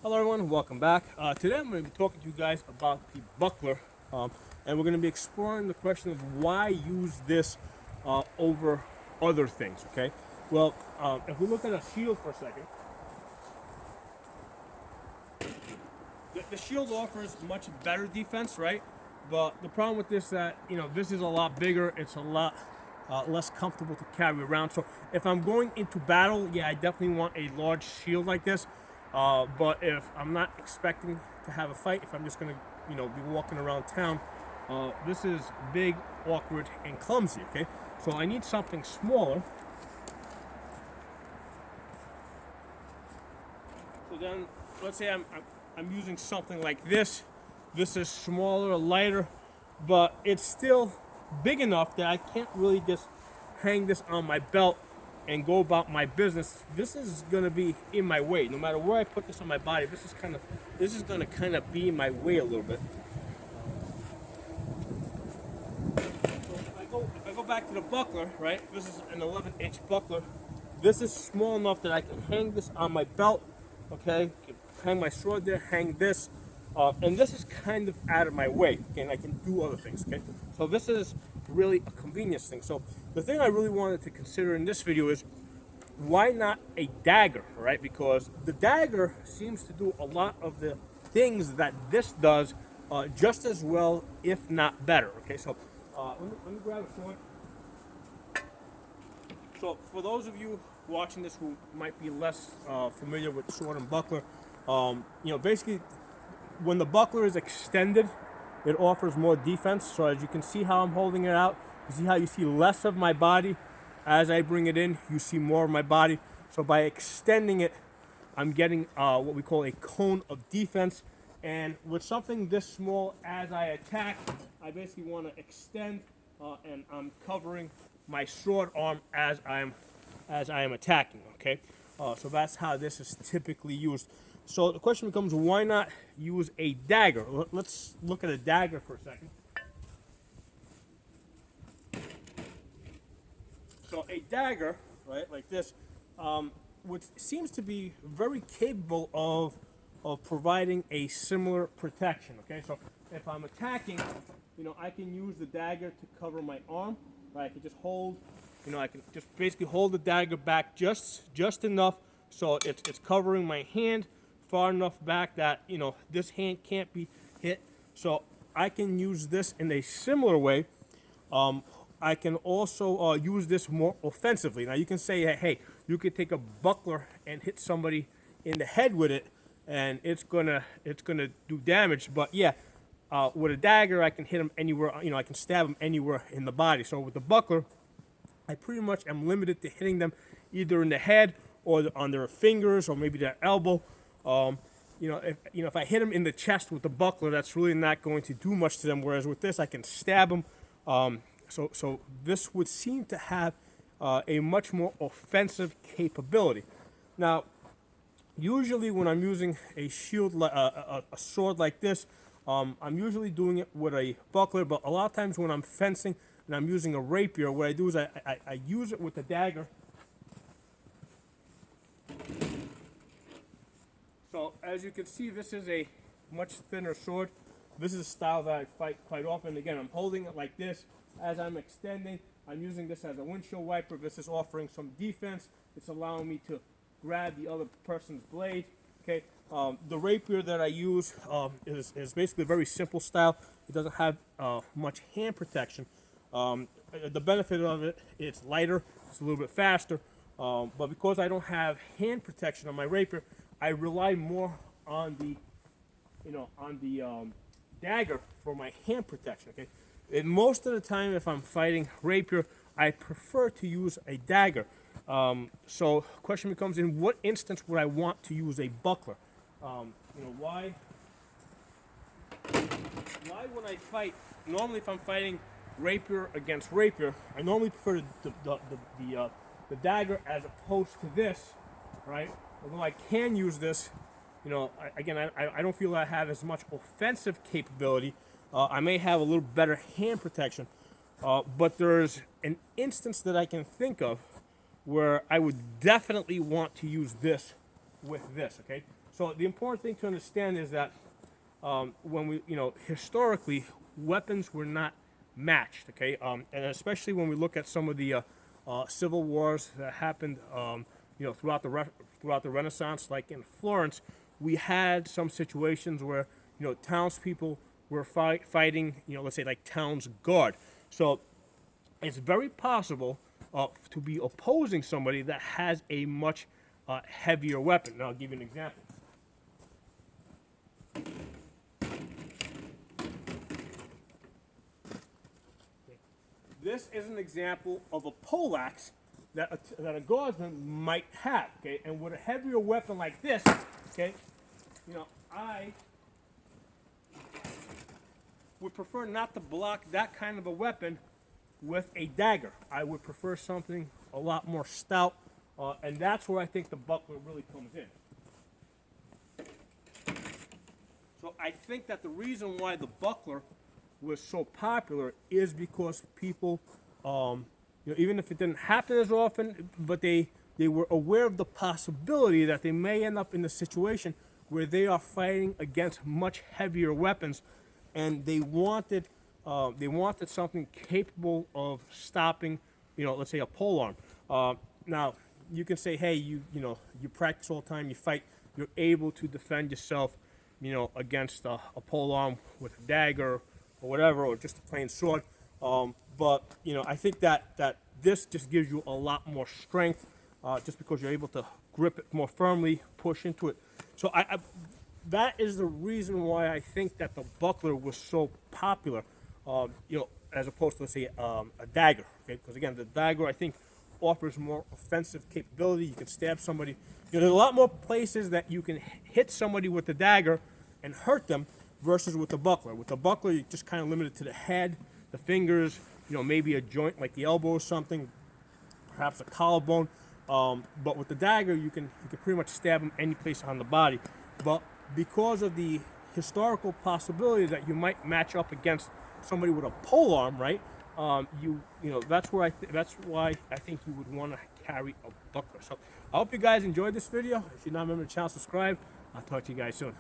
Hello everyone, welcome back. Today I'm going to be talking to you guys about the buckler, and we're going to be exploring the question of why use this over other things, okay? Well, if we look at a shield for a second, the shield offers much better defense, right? But the problem with this is that, this is a lot bigger, it's a lot less comfortable to carry around. So if I'm going into battle, yeah, I definitely want a large shield like this. But if I'm not expecting to have a fight, if I'm just gonna, be walking around town, this is big, awkward, and clumsy. Okay, so I need something smaller. So then, let's say I'm using something like this. This is smaller, lighter, but it's still big enough that I can't really just hang this on my belt and go about my business. This is gonna be in my way. No matter where I put this on my body, this is gonna kind of be in my way a little bit. So if I go back to the buckler, right? This is an 11-inch buckler. This is small enough that I can hang this on my belt. Okay, hang my sword there, hang this, and this is kind of out of my way. Okay, and I can do other things. Okay, so this is really a convenience thing. So the thing I really wanted to consider in this video is why not a dagger, right? Because the dagger seems to do a lot of the things that this does just as well, if not better. Okay, so let me grab a sword. So for those of you watching this who might be less familiar with sword and buckler, basically when the buckler is extended, it offers more defense. So as you can see how I'm holding it out, you see how you see less of my body. As I bring it in, you see more of my body. So by extending it, I'm getting what we call a cone of defense. And with something this small, as I attack, I basically want to extend, and I'm covering my sword arm as I am attacking. Okay, so that's how this is typically used. So the question becomes, why not use a dagger? Let's look at a dagger for a second. So a dagger, right, like this, which seems to be very capable of providing a similar protection. Okay, so if I'm attacking, I can use the dagger to cover my arm. Right, I can just hold, I can just basically hold the dagger back just enough so it's covering my hand far enough back that this hand can't be hit. So I can use this in a similar way. I can also use this more offensively. Now you can say, hey, you could take a buckler and hit somebody in the head with it, and it's gonna do damage. But yeah, with a dagger, I can hit them anywhere. I can stab them anywhere in the body. So with the buckler, I pretty much am limited to hitting them either in the head or on their fingers or maybe their elbow. If I hit them in the chest with the buckler, that's really not going to do much to them. Whereas with this, I can stab them. So this would seem to have a much more offensive capability. Now, usually when I'm using a shield, a sword like this, I'm usually doing it with a buckler. But a lot of times when I'm fencing and I'm using a rapier, what I do is I use it with the dagger. So as you can see, this is a much thinner sword. This is a style that I fight quite often. Again, I'm holding it like this. As I'm extending, I'm using this as a windshield wiper. This is offering some defense. It's allowing me to grab the other person's blade. Okay. The rapier that I use is basically a very simple style. It doesn't have much hand protection. The benefit of it, it's lighter, it's a little bit faster. But because I don't have hand protection on my rapier, I rely more on the, dagger for my hand protection. Okay. And most of the time, if I'm fighting rapier, I prefer to use a dagger. So the question becomes, in what instance would I want to use a buckler? Why would I fight? Normally, if I'm fighting rapier against rapier, I normally prefer the dagger as opposed to this, right? Although I can use this, I don't feel I have as much offensive capability. I may have a little better hand protection, but there's an instance that I can think of where I would definitely want to use this with this, okay? So the important thing to understand is that when we, historically, weapons were not matched, okay? And especially when we look at some of the civil wars that happened, throughout the Renaissance, like in Florence, we had some situations where, townspeople were fighting, let's say like town's guard. So it's very possible to be opposing somebody that has a much heavier weapon. Now I'll give you an example. This is an example of a poleaxe that a guardsman might have, okay? And with a heavier weapon like this, okay, I would prefer not to block that kind of a weapon with a dagger. I would prefer something a lot more stout, and that's where I think the buckler really comes in. So I think that the reason why the buckler was so popular is because people, even if it didn't happen as often, but they were aware of the possibility that they may end up in a situation where they are fighting against much heavier weapons, and they wanted something capable of stopping, let's say a polearm. Now you can say, hey, you practice all the time, you fight, you're able to defend yourself, against a polearm with a dagger or whatever, or just a plain sword. But I think that this just gives you a lot more strength, just because you're able to grip it more firmly, push into it. So that is the reason why I think that the buckler was so popular, as opposed to, let's say, a dagger. Okay? Because again, the dagger, I think, offers more offensive capability. You can stab somebody. There's a lot more places that you can hit somebody with the dagger and hurt them versus with the buckler. With the buckler, you're just kind of limited to the head, the fingers, maybe a joint like the elbow or something, perhaps a collarbone. But with the dagger, you can pretty much stab them any place on the body. But because of the historical possibility that you might match up against somebody with a polearm, right? That's why I think you would want to carry a buckler. So I hope you guys enjoyed this video. If you're not a member of the channel, subscribe. I'll talk to you guys soon.